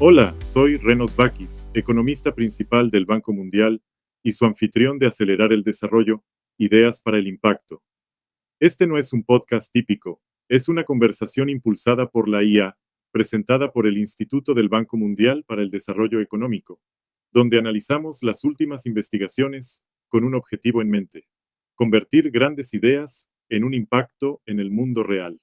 Hola, soy Renos Bakis, economista principal del Banco Mundial y su anfitrión de Acelerar el Desarrollo, Ideas para el Impacto. Este no es un podcast típico, es una conversación impulsada por la IA, presentada por el Instituto del Banco Mundial para el Desarrollo Económico, donde analizamos las últimas investigaciones con un objetivo en mente: convertir grandes ideas en un impacto en el mundo real.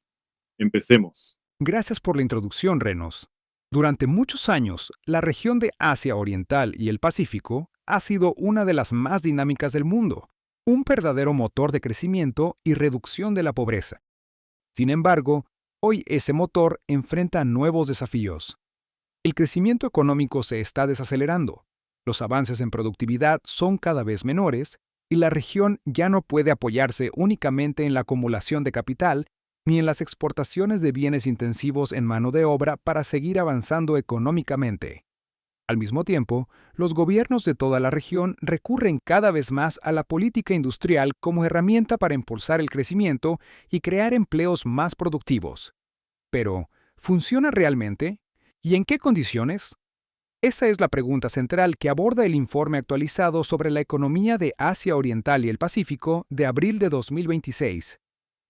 Empecemos. Gracias por la introducción, Renos. Durante muchos años, la región de Asia Oriental y el Pacífico ha sido una de las más dinámicas del mundo, un verdadero motor de crecimiento y reducción de la pobreza. Sin embargo, hoy ese motor enfrenta nuevos desafíos. El crecimiento económico se está desacelerando, los avances en productividad son cada vez menores y la región ya no puede apoyarse únicamente en la acumulación de capital ni en las exportaciones de bienes intensivos en mano de obra para seguir avanzando económicamente. Al mismo tiempo, los gobiernos de toda la región recurren cada vez más a la política industrial como herramienta para impulsar el crecimiento y crear empleos más productivos. Pero, ¿funciona realmente? ¿Y en qué condiciones? Esa es la pregunta central que aborda el informe actualizado sobre la economía de Asia Oriental y el Pacífico de abril de 2026.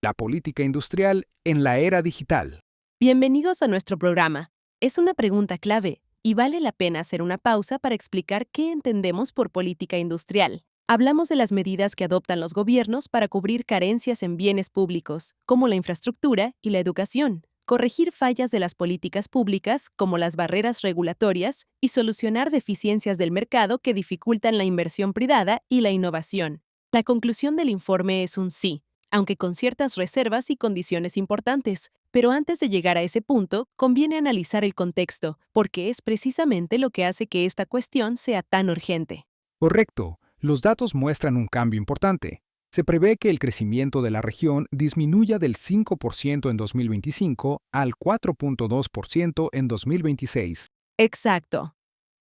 La política industrial en la era digital. Bienvenidos a nuestro programa. Es una pregunta clave y vale la pena hacer una pausa para explicar qué entendemos por política industrial. Hablamos de las medidas que adoptan los gobiernos para cubrir carencias en bienes públicos, como la infraestructura y la educación, corregir fallas de las políticas públicas, como las barreras regulatorias, y solucionar deficiencias del mercado que dificultan la inversión privada y la innovación. La conclusión del informe es un sí, aunque con ciertas reservas y condiciones importantes. Pero antes de llegar a ese punto, conviene analizar el contexto, porque es precisamente lo que hace que esta cuestión sea tan urgente. Correcto, los datos muestran un cambio importante. Se prevé que el crecimiento de la región disminuya del 5% en 2025 al 4.2% en 2026. Exacto.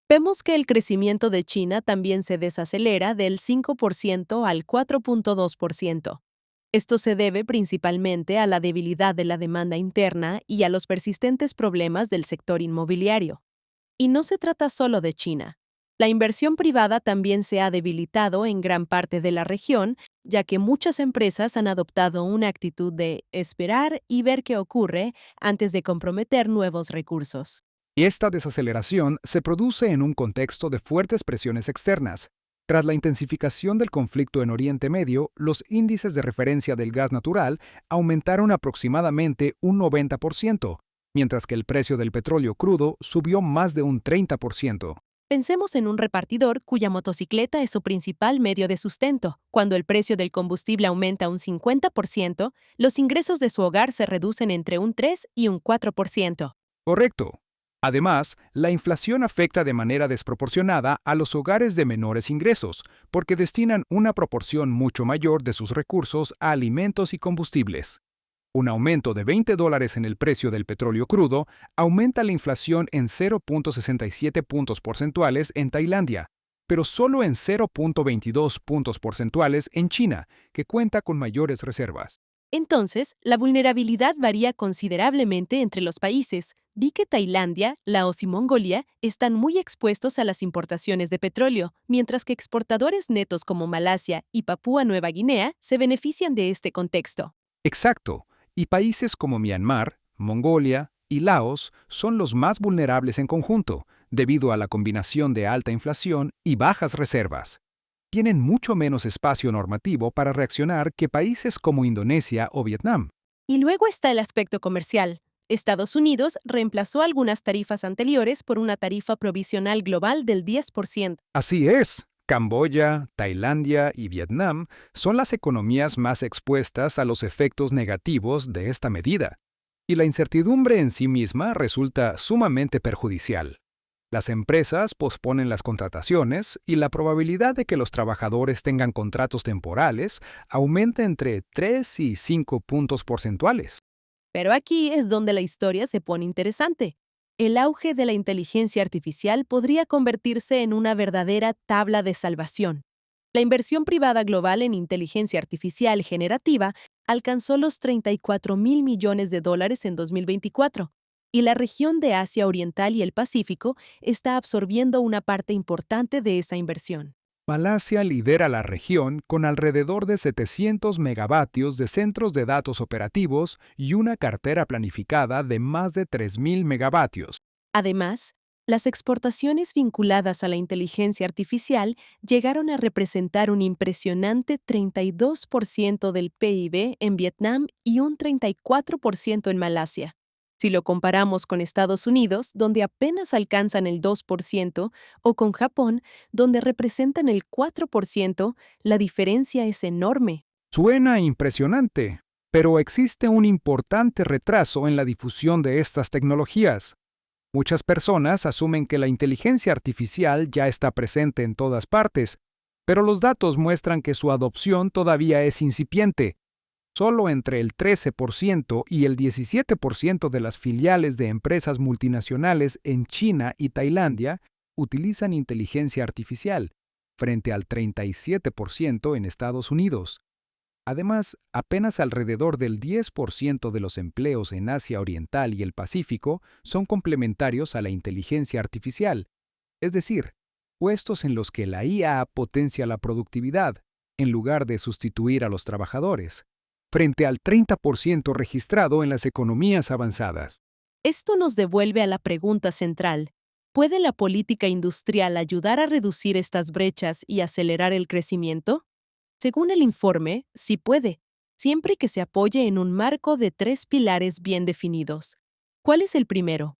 Vemos que el crecimiento de China también se desacelera del 5% al 4.2%. Esto se debe principalmente a la debilidad de la demanda interna y a los persistentes problemas del sector inmobiliario. Y no se trata solo de China. La inversión privada también se ha debilitado en gran parte de la región, ya que muchas empresas han adoptado una actitud de esperar y ver qué ocurre antes de comprometer nuevos recursos. Y esta desaceleración se produce en un contexto de fuertes presiones externas. Tras la intensificación del conflicto en Oriente Medio, los índices de referencia del gas natural aumentaron aproximadamente un 90%, mientras que el precio del petróleo crudo subió más de un 30%. Pensemos en un repartidor cuya motocicleta es su principal medio de sustento. Cuando el precio del combustible aumenta un 50%, los ingresos de su hogar se reducen entre un 3 y un 4%. Correcto. Además, la inflación afecta de manera desproporcionada a los hogares de menores ingresos, porque destinan una proporción mucho mayor de sus recursos a alimentos y combustibles. Un aumento de $20 en el precio del petróleo crudo aumenta la inflación en 0.67 puntos porcentuales en Tailandia, pero solo en 0.22 puntos porcentuales en China, que cuenta con mayores reservas. Entonces, la vulnerabilidad varía considerablemente entre los países. Vi que Tailandia, Laos y Mongolia están muy expuestos a las importaciones de petróleo, mientras que exportadores netos como Malasia y Papúa Nueva Guinea se benefician de este contexto. Exacto, y países como Myanmar, Mongolia y Laos son los más vulnerables en conjunto, debido a la combinación de alta inflación y bajas reservas. Tienen mucho menos espacio normativo para reaccionar que países como Indonesia o Vietnam. Y luego está el aspecto comercial. Estados Unidos reemplazó algunas tarifas anteriores por una tarifa provisional global del 10%. Así es, Camboya, Tailandia y Vietnam son las economías más expuestas a los efectos negativos de esta medida, y la incertidumbre en sí misma resulta sumamente perjudicial. Las empresas posponen las contrataciones y la probabilidad de que los trabajadores tengan contratos temporales aumenta entre 3 y 5 puntos porcentuales. Pero aquí es donde la historia se pone interesante. El auge de la inteligencia artificial podría convertirse en una verdadera tabla de salvación. La inversión privada global en inteligencia artificial generativa alcanzó los $34.000 millones en 2024. y la región de Asia Oriental y el Pacífico está absorbiendo una parte importante de esa inversión. Malasia lidera la región con alrededor de 700 megavatios de centros de datos operativos y una cartera planificada de más de 3.000 megavatios. Además, las exportaciones vinculadas a la inteligencia artificial llegaron a representar un impresionante 32% del PIB en Vietnam y un 34% en Malasia. Si lo comparamos con Estados Unidos, donde apenas alcanzan el 2%, o con Japón, donde representan el 4%, la diferencia es enorme. Suena impresionante, pero existe un importante retraso en la difusión de estas tecnologías. Muchas personas asumen que la inteligencia artificial ya está presente en todas partes, pero los datos muestran que su adopción todavía es incipiente. Solo entre el 13% y el 17% de las filiales de empresas multinacionales en China y Tailandia utilizan inteligencia artificial, frente al 37% en Estados Unidos. Además, apenas alrededor del 10% de los empleos en Asia Oriental y el Pacífico son complementarios a la inteligencia artificial, es decir, puestos en los que la IA potencia la productividad, en lugar de sustituir a los trabajadores, frente al 30% registrado en las economías avanzadas. Esto nos devuelve a la pregunta central. ¿Puede la política industrial ayudar a reducir estas brechas y acelerar el crecimiento? Según el informe, sí puede, siempre que se apoye en un marco de 3 pilares bien definidos. ¿Cuál es el primero?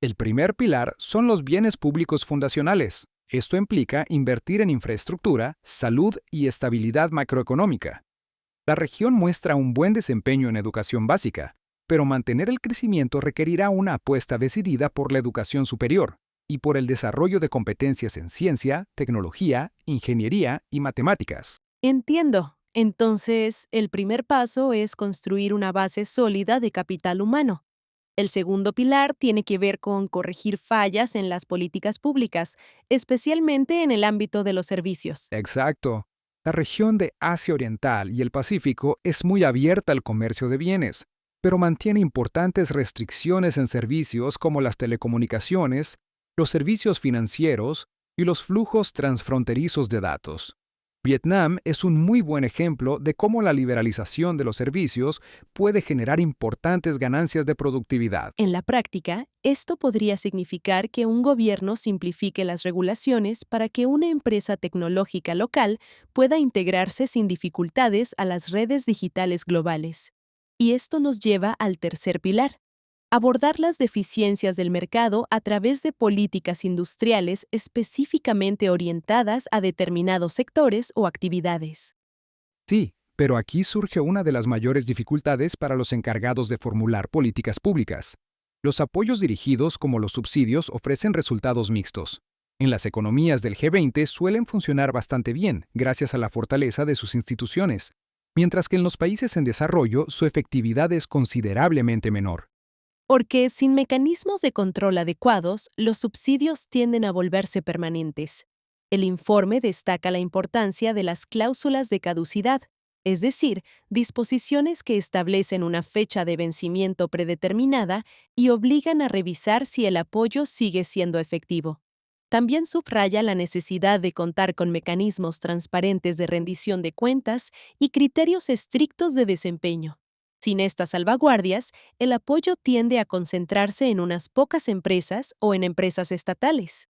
El primer pilar son los bienes públicos fundacionales. Esto implica invertir en infraestructura, salud y estabilidad macroeconómica. La región muestra un buen desempeño en educación básica, pero mantener el crecimiento requerirá una apuesta decidida por la educación superior y por el desarrollo de competencias en ciencia, tecnología, ingeniería y matemáticas. Entiendo. Entonces, el primer paso es construir una base sólida de capital humano. El segundo pilar tiene que ver con corregir fallas en las políticas públicas, especialmente en el ámbito de los servicios. Exacto. La región de Asia Oriental y el Pacífico es muy abierta al comercio de bienes, pero mantiene importantes restricciones en servicios como las telecomunicaciones, los servicios financieros y los flujos transfronterizos de datos. Vietnam es un muy buen ejemplo de cómo la liberalización de los servicios puede generar importantes ganancias de productividad. En la práctica, esto podría significar que un gobierno simplifique las regulaciones para que una empresa tecnológica local pueda integrarse sin dificultades a las redes digitales globales. Y esto nos lleva al tercer pilar: abordar las deficiencias del mercado a través de políticas industriales específicamente orientadas a determinados sectores o actividades. Sí, pero aquí surge una de las mayores dificultades para los encargados de formular políticas públicas. Los apoyos dirigidos, como los subsidios, ofrecen resultados mixtos. En las economías del G20 suelen funcionar bastante bien, gracias a la fortaleza de sus instituciones, mientras que en los países en desarrollo su efectividad es considerablemente menor. Porque sin mecanismos de control adecuados, los subsidios tienden a volverse permanentes. El informe destaca la importancia de las cláusulas de caducidad, es decir, disposiciones que establecen una fecha de vencimiento predeterminada y obligan a revisar si el apoyo sigue siendo efectivo. También subraya la necesidad de contar con mecanismos transparentes de rendición de cuentas y criterios estrictos de desempeño. Sin estas salvaguardias, el apoyo tiende a concentrarse en unas pocas empresas o en empresas estatales.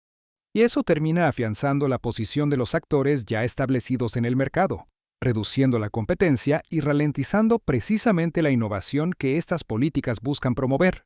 Y eso termina afianzando la posición de los actores ya establecidos en el mercado, reduciendo la competencia y ralentizando precisamente la innovación que estas políticas buscan promover.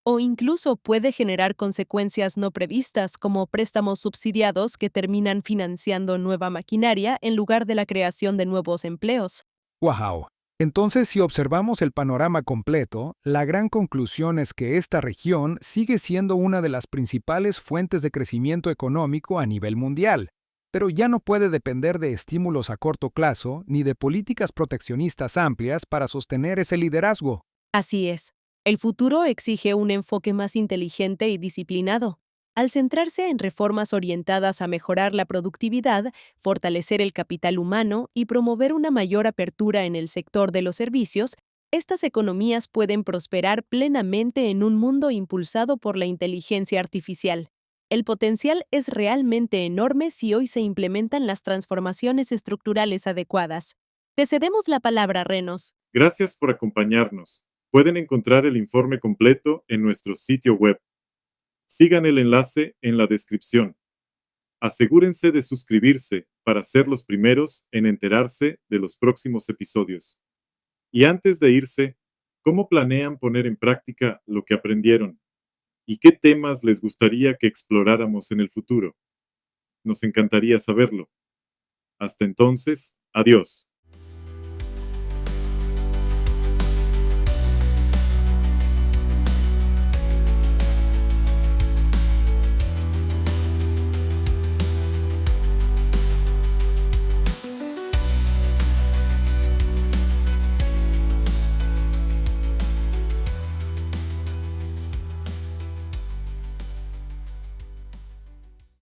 O incluso puede generar consecuencias no previstas, como préstamos subsidiados que terminan financiando nueva maquinaria en lugar de la creación de nuevos empleos. ¡Wow! Entonces, si observamos el panorama completo, la gran conclusión es que esta región sigue siendo una de las principales fuentes de crecimiento económico a nivel mundial, pero ya no puede depender de estímulos a corto plazo ni de políticas proteccionistas amplias para sostener ese liderazgo. Así es. El futuro exige un enfoque más inteligente y disciplinado. Al centrarse en reformas orientadas a mejorar la productividad, fortalecer el capital humano y promover una mayor apertura en el sector de los servicios, Estas economías pueden prosperar plenamente en un mundo impulsado por la inteligencia artificial. El potencial es realmente enorme si hoy se implementan las transformaciones estructurales adecuadas. Te cedemos la palabra, Renos. Gracias por acompañarnos. Pueden encontrar el informe completo en nuestro sitio web. Sigan el enlace en la descripción. Asegúrense de suscribirse para ser los primeros en enterarse de los próximos episodios. Y antes de irse, ¿cómo planean poner en práctica lo que aprendieron? ¿Y qué temas les gustaría que exploráramos en el futuro? Nos encantaría saberlo. Hasta entonces, adiós.